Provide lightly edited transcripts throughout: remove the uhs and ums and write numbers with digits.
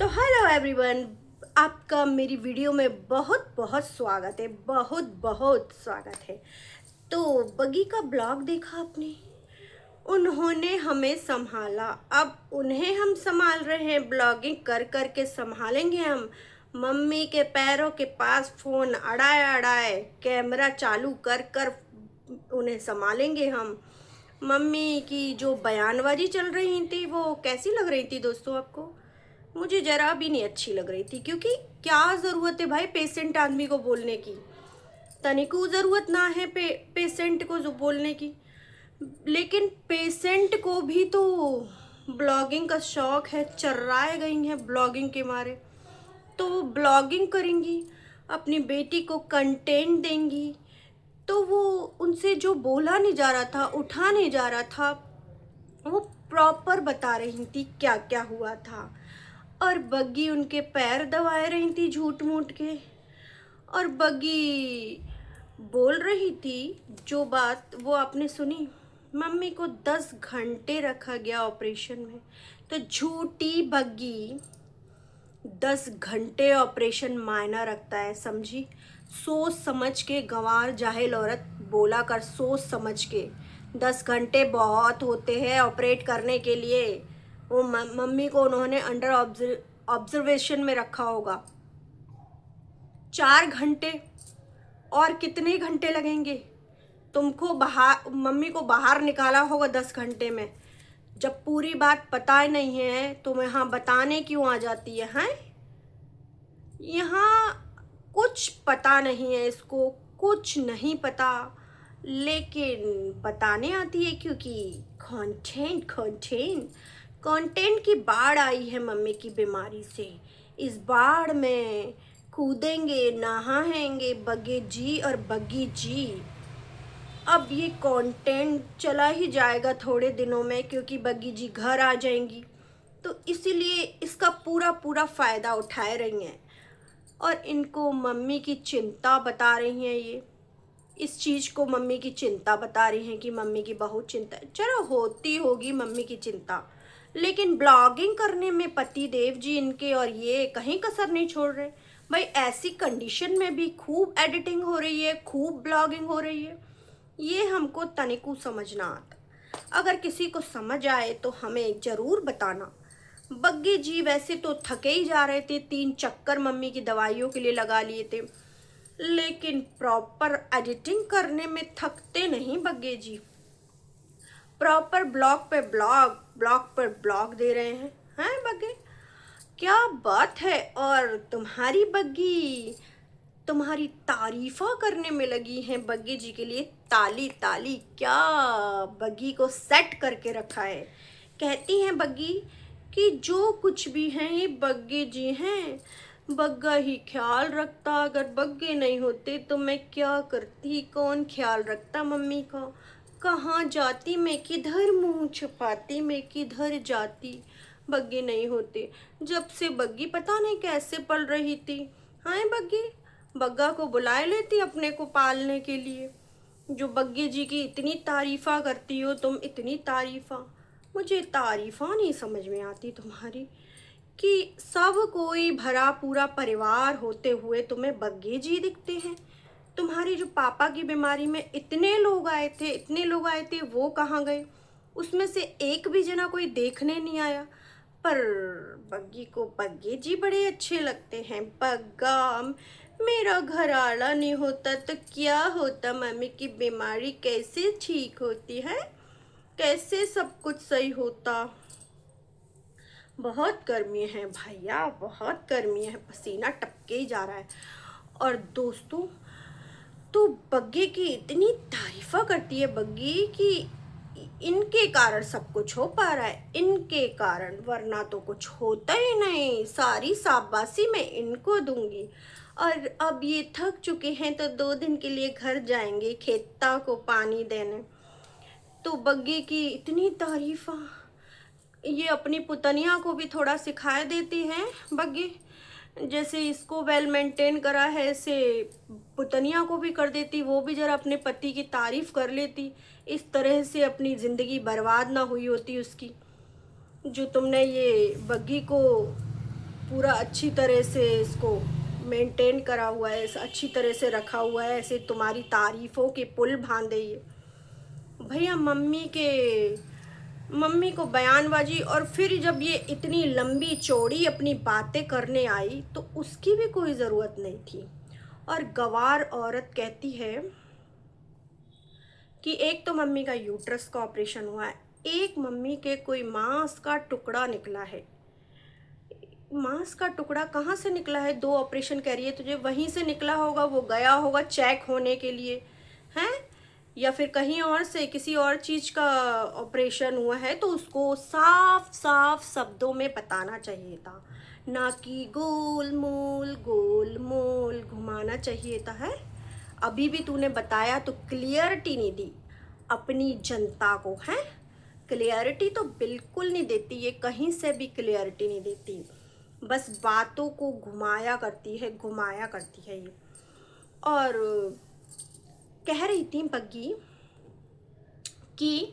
तो hello everyone, आपका मेरी वीडियो में बहुत बहुत स्वागत है। बहुत बहुत स्वागत है। तो बगी का ब्लॉग देखा आपने? उन्होंने हमें संभाला, अब उन्हें हम संभाल रहे हैं। ब्लॉगिंग कर कर के संभालेंगे हम। मम्मी के पैरों के पास फ़ोन अड़ाए अड़ाए कैमरा चालू कर कर उन्हें संभालेंगे हम। मम्मी की जो बयानबाजी चल रही थी वो कैसी लग रही थी दोस्तों आपको? मुझे जरा भी नहीं अच्छी लग रही थी, क्योंकि क्या ज़रूरत है भाई पेशेंट आदमी को बोलने की? तनिको ज़रूरत ना है पेशेंट को जो बोलने की। लेकिन पेशेंट को भी तो ब्लॉगिंग का शौक है, चर्राए गई हैं ब्लॉगिंग के मारे। तो वो ब्लॉगिंग करेंगी, अपनी बेटी को कंटेंट देंगी। तो वो उनसे जो बोला नहीं जा रहा था, उठा नहीं जा रहा था, वो प्रॉपर बता रही थी क्या क्या हुआ था। और बग्गी उनके पैर दबाए रही थी झूठ मूठ के। और बग्गी बोल रही थी जो बात वो आपने सुनी। मम्मी को 10 घंटे रखा गया ऑपरेशन में। तो झूठी बग्गी, 10 घंटे ऑपरेशन मायना रखता है, समझी? सोच समझ के गंवार जाहिल औरत बोला कर, सोच समझ के। 10 घंटे बहुत होते हैं ऑपरेट करने के लिए। वो मम्मी को उन्होंने अंडर ऑब्जर्वेशन में रखा होगा 4 घंटे। और कितने घंटे लगेंगे? तुमको बाहर, मम्मी को बाहर निकाला होगा 10 घंटे में। जब पूरी बात पता नहीं है तो यहाँ बताने क्यों आ जाती है? हैं, यहाँ कुछ पता नहीं है इसको, कुछ नहीं पता, लेकिन बताने आती है क्योंकि कंटेंट कंटेंट कंटेंट की बाढ़ आई है मम्मी की बीमारी से। इस बाढ़ में कूदेंगे, नहाएंगे बग्गे जी और बग्गी जी। अब ये कंटेंट चला ही जाएगा थोड़े दिनों में, क्योंकि बग्गी जी घर आ जाएंगी। तो इसीलिए इसका पूरा पूरा फ़ायदा उठाए रही हैं। और इनको मम्मी की चिंता बता रही हैं। ये इस चीज़ को मम्मी की चिंता बता रही हैं कि मम्मी की बहुत चिंता है। चलो होती होगी मम्मी की चिंता, लेकिन ब्लॉगिंग करने में पति देव जी इनके और ये कहीं कसर नहीं छोड़ रहे। भाई ऐसी कंडीशन में भी खूब एडिटिंग हो रही है, खूब ब्लॉगिंग हो रही है। ये हमको तनिको समझना आता। अगर किसी को समझ आए तो हमें ज़रूर बताना। बग्गी जी वैसे तो थके ही जा रहे थे, 3 चक्कर मम्मी की दवाइयों के लिए लगा लिए थे, लेकिन प्रॉपर एडिटिंग करने में थकते नहीं बग्गे जी। प्रॉपर ब्लॉग पे ब्लॉग, ब्लॉग पर ब्लॉग दे रहे हैं बग्गे। क्या बात है! और तुम्हारी बग्गी तुम्हारी तारीफा करने में लगी हैं बग्गी जी के लिए। ताली ताली, क्या बग्गी को सेट करके रखा है। कहती हैं बग्गी कि जो कुछ भी हैं ये बग्गे जी हैं, बग्गा ही ख्याल रखता। अगर बग्गे नहीं होते तो मैं क्या करती? कौन ख्याल रखता मम्मी का? कहाँ जाती मैं, किधर मुंह छुपाती मैं, किधर जाती बग्गे नहीं होते? जब से बग्गी पता नहीं कैसे पल रही थी। हाँ बग्गी, बग्गा को बुलाए लेती अपने को पालने के लिए। जो बग्गे जी की इतनी तारीफा करती हो तुम, इतनी तारीफा। मुझे तारीफा नहीं समझ में आती तुम्हारी, कि सब कोई भरा पूरा परिवार होते हुए तुम्हें बग्गे जी दिखते हैं। तुम्हारी जो पापा की बीमारी में इतने लोग आए थे, इतने लोग आए थे, वो कहाँ गए? उसमें से एक भी जना कोई देखने नहीं आया। पर बग्गी को बग्गे जी बड़े अच्छे लगते हैं। बग्गा, मेरा घर आला नहीं होता तो क्या होता? मम्मी की बीमारी कैसे ठीक होती है? कैसे सब कुछ सही होता? बहुत गर्मी है भैया, बहुत गर्मी है, पसीना टपके ही जा रहा है। और दोस्तों, तो बग्गे की इतनी तारीफा करती है बग्गी कि इनके कारण सब कुछ हो पा रहा है, इनके कारण, वरना तो कुछ होता ही नहीं। सारी शाबाशी मैं इनको दूंगी। और अब ये थक चुके हैं तो 2 दिन के लिए घर जाएंगे खेता को पानी देने। तो बग्गी की इतनी तारीफा, ये अपनी पुतनिया को भी थोड़ा सिखाए देती हैं बग्गी। जैसे इसको वेल मेंटेन करा है, ऐसे पुतनिया को भी कर देती, वो भी जरा अपने पति की तारीफ कर लेती। इस तरह से अपनी ज़िंदगी बर्बाद ना हुई होती उसकी। जो तुमने ये बग्गी को पूरा अच्छी तरह से इसको मेंटेन करा हुआ है, अच्छी तरह से रखा हुआ है, ऐसे तुम्हारी तारीफ़ों के पुल बांधे ये भैया। मम्मी को बयानबाजी, और फिर जब ये इतनी लंबी चौड़ी अपनी बातें करने आई तो उसकी भी कोई ज़रूरत नहीं थी। और गवार औरत कहती है कि एक तो मम्मी का यूट्रस का ऑपरेशन हुआ है, एक मम्मी के कोई मांस का टुकड़ा निकला है। मांस का टुकड़ा कहाँ से निकला है? 2 ऑपरेशन कह रही है तुझे, वहीं से निकला होगा, वो गया होगा चेक होने के लिए, हैं? या फिर कहीं और से किसी और चीज़ का ऑपरेशन हुआ है, तो उसको साफ साफ शब्दों में बताना चाहिए था, ना कि गोल मोल घुमाना चाहिए था, है? अभी भी तूने बताया तो क्लियरिटी नहीं दी अपनी जनता को, है? क्लियरिटी तो बिल्कुल नहीं देती ये, कहीं से भी क्लियरिटी नहीं देती, बस बातों को घुमाया करती है ये। और कह रही थी बग्गी कि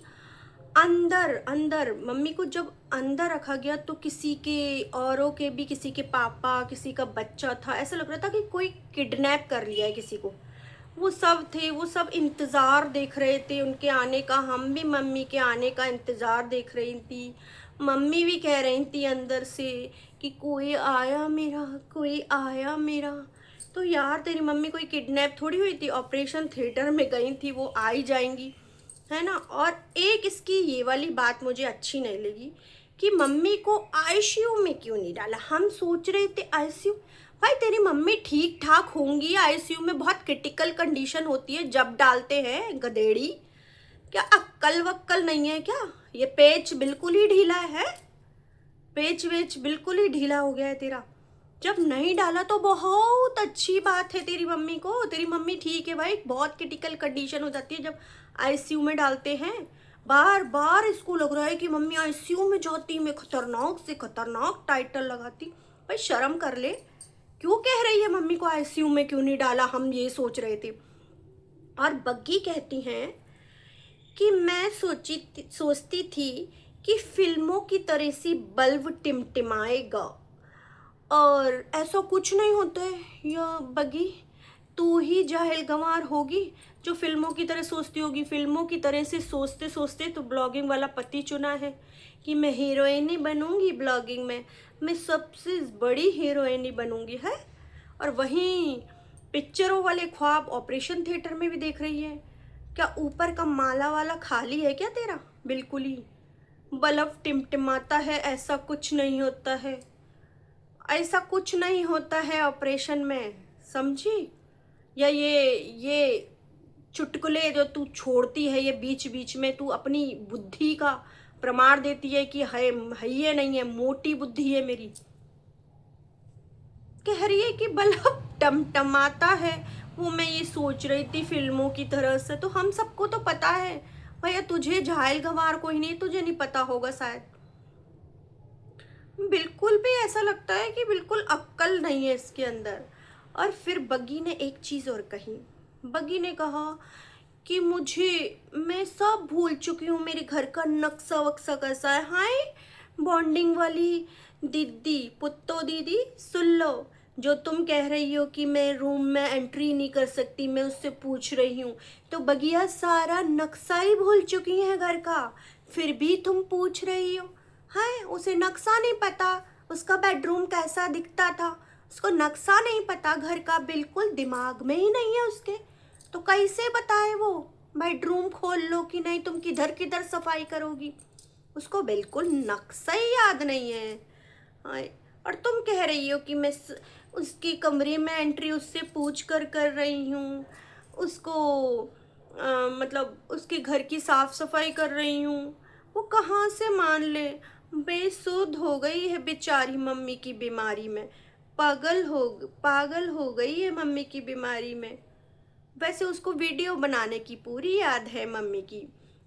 अंदर मम्मी को जब अंदर रखा गया तो किसी के औरों के भी, किसी के पापा, किसी का बच्चा था, ऐसा लग रहा था कि कोई किडनैप कर लिया है किसी को। वो सब थे, वो सब इंतज़ार देख रहे थे उनके आने का, हम भी मम्मी के आने का इंतज़ार देख रही थी। मम्मी भी कह रही थी अंदर से कि कोई आया मेरा। तो यार तेरी मम्मी कोई किडनैप थोड़ी हुई थी, ऑपरेशन थिएटर में गई थी, वो आ ही जाएंगी, है ना? और एक इसकी ये वाली बात मुझे अच्छी नहीं लगी कि मम्मी को आईसीयू में क्यों नहीं डाला। हम सोच रहे थे आईसीयू, भाई तेरी मम्मी ठीक ठाक होंगी, आईसीयू में बहुत क्रिटिकल कंडीशन होती है जब डालते हैं, गधेड़ी। क्या अक्कल वक्कल नहीं है क्या? ये पेच बिल्कुल ही ढीला है, पेच वेच बिल्कुल ही ढीला हो गया है तेरा। जब नहीं डाला तो बहुत अच्छी बात है तेरी मम्मी को, तेरी मम्मी ठीक है भाई। बहुत क्रिटिकल कंडीशन हो जाती है जब आईसीयू में डालते हैं। बार बार इसको लग रहा है कि मम्मी आईसीयू में जाती, मैं खतरनाक से खतरनाक टाइटल लगाती। भाई शर्म कर ले, क्यों कह रही है मम्मी को आईसीयू में क्यों नहीं डाला, हम ये सोच रहे थे। और बग्गी कहती हैं कि मैं सोचती थी कि फिल्मों की तरह सी बल्ब टिमटिमाएगा, और ऐसा कुछ नहीं होता है। या बग्गी तू ही जाहिल गंवार होगी जो फिल्मों की तरह सोचती होगी। फिल्मों की तरह से सोचते सोचते तो ब्लॉगिंग वाला पति चुना है कि मैं हीरोइन ही बनूंगी, ब्लॉगिंग में मैं सबसे बड़ी हीरोइन ही बनूंगी, है? और वहीं पिक्चरों वाले ख्वाब ऑपरेशन थिएटर में भी देख रही है। क्या ऊपर का माला वाला खाली है क्या तेरा? बिल्कुल ही बल्ब टिमटिमाता है, ऐसा कुछ नहीं होता है, ऐसा कुछ नहीं होता है ऑपरेशन में, समझी? या ये चुटकुले जो तू छोड़ती है, ये बीच बीच में तू अपनी बुद्धि का प्रमाण देती है कि है ये नहीं है, मोटी बुद्धि है मेरी। कह रही है कि बल्ब टमटमाता है, वो मैं ये सोच रही थी फिल्मों की तरह से। तो हम सबको तो पता है भैया, तुझे झाइल गंवार कोई नहीं, तुझे नहीं पता होगा शायद। बिल्कुल भी ऐसा लगता है कि बिल्कुल अक्ल नहीं है इसके अंदर। और फिर बग्गी ने एक चीज़ और कही। बग्गी ने कहा कि मैं सब भूल चुकी हूँ, मेरे घर का नक्शा वक्शा कैसा है। हाय बॉन्डिंग वाली दीदी, पुत्तो दीदी सुन लो, जो तुम कह रही हो कि मैं रूम में एंट्री नहीं कर सकती, मैं उससे पूछ रही हूँ, तो बगिया सारा नक्शा ही भूल चुकी है घर का, फिर भी तुम पूछ रही हो। हाय उसे नक्शा नहीं पता, उसका बेडरूम कैसा दिखता था, उसको नक्शा नहीं पता घर का, बिल्कुल दिमाग में ही नहीं है उसके। तो कैसे बताए वो बेडरूम खोल लो कि नहीं, तुम किधर किधर सफाई करोगी, उसको बिल्कुल नक्शा ही याद नहीं है। हाय, और तुम कह रही हो कि मैं उसके कमरे में एंट्री उससे पूछ कर रही हूँ, उसको मतलब उसके घर की साफ सफाई कर रही हूँ। वो कहाँ से मान ले, बेसुध हो गई है बेचारी मम्मी की बीमारी में, पागल हो गई है मम्मी की बीमारी में। वैसे उसको वीडियो बनाने की पूरी याद है मम्मी की,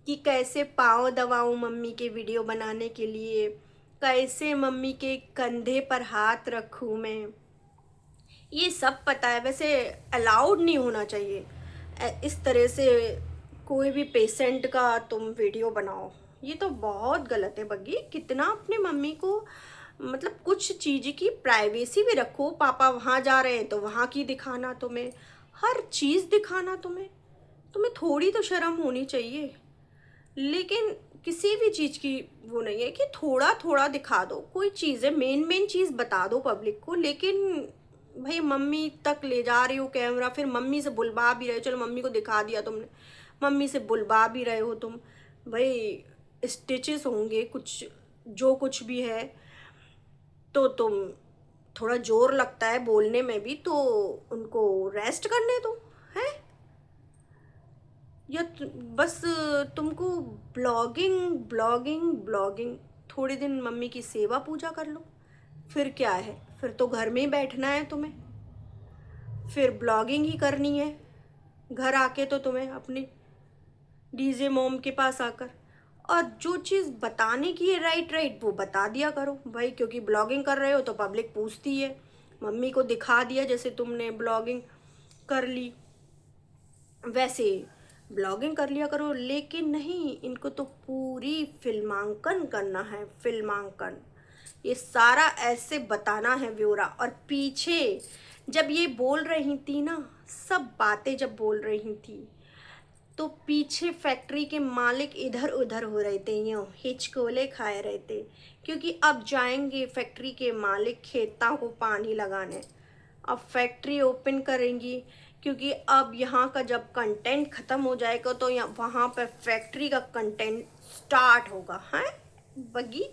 कि कैसे पाँव दबाऊं मम्मी के वीडियो बनाने के लिए, कैसे मम्मी के कंधे पर हाथ रखूं मैं, ये सब पता है। वैसे अलाउड नहीं होना चाहिए इस तरह से कोई भी पेशेंट का तुम वीडियो बनाओ, ये तो बहुत गलत है बग्गी। कितना अपनी मम्मी को मतलब कुछ चीज़ की प्राइवेसी भी रखो। पापा वहाँ जा रहे हैं तो वहाँ की दिखाना तुम्हें, हर चीज़ दिखाना तुम्हें, तुम्हें थोड़ी तो शर्म होनी चाहिए। लेकिन किसी भी चीज़ की वो नहीं है कि थोड़ा थोड़ा दिखा दो, कोई चीज़ है मेन मेन चीज़ बता दो पब्लिक को। लेकिन भाई मम्मी तक ले जा रही हो कैमरा, फिर मम्मी से बुलवा भी रहे हो, चलो मम्मी को दिखा दिया तुमने, मम्मी से बुलवा भी रहे हो तुम, भाई स्टिचेस होंगे कुछ, जो कुछ भी है, तो तुम थोड़ा जोर लगता है बोलने में भी, तो उनको रेस्ट करने दो। है या बस तुमको ब्लॉगिंग ब्लॉगिंग ब्लॉगिंग, थोड़े दिन मम्मी की सेवा पूजा कर लो, फिर क्या है, फिर तो घर में ही बैठना है तुम्हें, फिर ब्लॉगिंग ही करनी है घर आके तो तुम्हें अपनी डीजे मॉम के पास आकर। और जो चीज़ बताने की है राइट राइट वो बता दिया करो भाई, क्योंकि ब्लॉगिंग कर रहे हो तो पब्लिक पूछती है। मम्मी को दिखा दिया जैसे तुमने ब्लॉगिंग कर ली, वैसे ब्लॉगिंग कर लिया करो। लेकिन नहीं, इनको तो पूरी फिल्मांकन करना है, फिल्मांकन, ये सारा ऐसे बताना है ब्यौरा। और पीछे जब ये बोल रही थी ना, सब बातें जब बोल रही थी, तो पीछे फैक्ट्री के मालिक इधर उधर हो रहे थे, यूँ हिचकोले खाए रहे थे, क्योंकि अब जाएंगे फैक्ट्री के मालिक खेतों को पानी लगाने, अब फैक्ट्री ओपन करेंगी, क्योंकि अब यहाँ का जब कंटेंट ख़त्म हो जाएगा तो यहाँ वहाँ पर फैक्ट्री का कंटेंट स्टार्ट होगा। हैं बगी,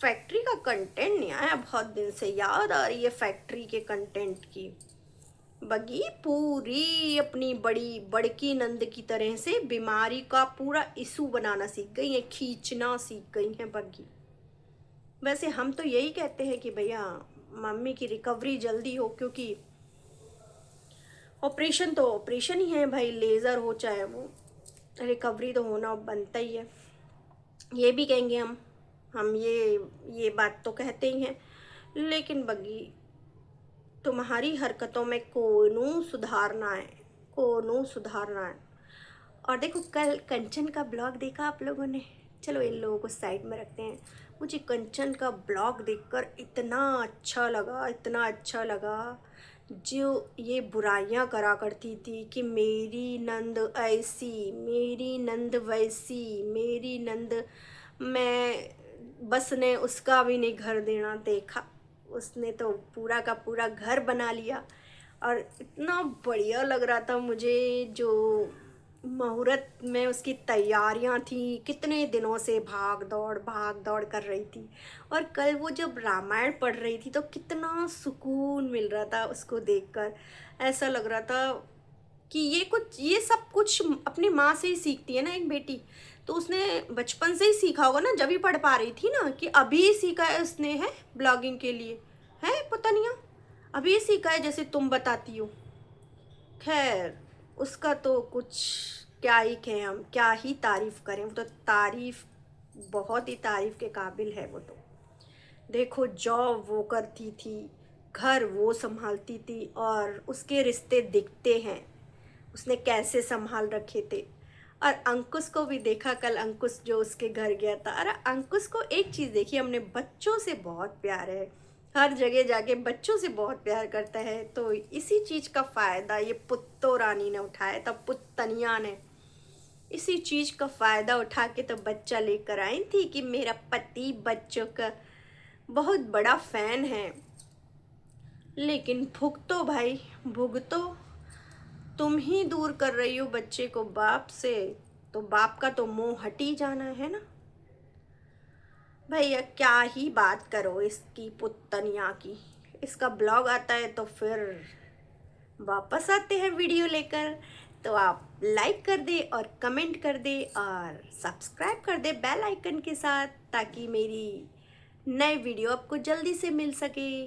फैक्ट्री का कंटेंट नहीं आया बहुत दिन से, याद आ रही है फैक्ट्री के कंटेंट की। बगी पूरी अपनी बड़ी बड़की नंद की तरह से बीमारी का पूरा इशू बनाना सीख गई है, खींचना सीख गई हैं बगी। वैसे हम तो यही कहते हैं कि भैया मम्मी की रिकवरी जल्दी हो, क्योंकि ऑपरेशन तो ऑपरेशन ही है भाई, लेज़र हो चाहे वो, रिकवरी तो होना बनता ही है। ये भी कहेंगे हम ये बात तो कहते ही हैं। लेकिन बगी तुम्हारी हरकतों में कोनो सुधारना है, कोनो सुधारना है। और देखो कल कंचन का ब्लॉग देखा आप लोगों ने, चलो इन लोगों को साइड में रखते हैं। मुझे कंचन का ब्लॉग देखकर इतना अच्छा लगा, इतना अच्छा लगा। जो ये बुराइयां करा करती थी कि मेरी नंद ऐसी, मेरी नंद वैसी, मेरी नंद, मैं बस ने उसका भी नहीं घर देना देखा, उसने तो पूरा का पूरा घर बना लिया। और इतना बढ़िया लग रहा था मुझे, जो मुहूर्त में उसकी तैयारियां थी, कितने दिनों से भाग दौड़ कर रही थी। और कल वो जब रामायण पढ़ रही थी तो कितना सुकून मिल रहा था उसको देखकर। ऐसा लग रहा था कि ये सब कुछ अपनी माँ से ही सीखती है ना एक बेटी, तो उसने बचपन से ही सीखा होगा ना, जब ही पढ़ पा रही थी ना, कि अभी सीखा है उसने, है ब्लॉगिंग के लिए, है पता नहीं अभी सीखा है जैसे तुम बताती हो। खैर उसका तो कुछ क्या ही कहें, हम क्या ही तारीफ़ करें, वो तो तारीफ़, बहुत ही तारीफ़ के काबिल है वो तो। देखो जॉब वो करती थी, घर वो संभालती थी, और उसके रिश्ते दिखते हैं उसने कैसे संभाल रखे थे। और अंकुश को भी देखा कल, अंकुश जो उसके घर गया था। अरे अंकुश को एक चीज़ देखी हमने, बच्चों से बहुत प्यार है, हर जगह जाके बच्चों से बहुत प्यार करता है। तो इसी चीज़ का फ़ायदा ये पुत्तो रानी ने उठाया था, पुत्तनिया ने इसी चीज़ का फ़ायदा उठा के तो बच्चा लेकर आई थी कि मेरा पति बच्चों का बहुत बड़ा फ़ैन है। लेकिन भुगतो भाई भुगतो, तुम ही दूर कर रही हो बच्चे को बाप से, तो बाप का तो मोह हट ही जाना है ना भैया। क्या ही बात करो इसकी पुत्तनिया की। इसका ब्लॉग आता है तो फिर वापस आते हैं वीडियो लेकर, तो आप लाइक कर दे और कमेंट कर दे और सब्सक्राइब कर दे बेल आइकन के साथ, ताकि मेरी नए वीडियो आपको जल्दी से मिल सके।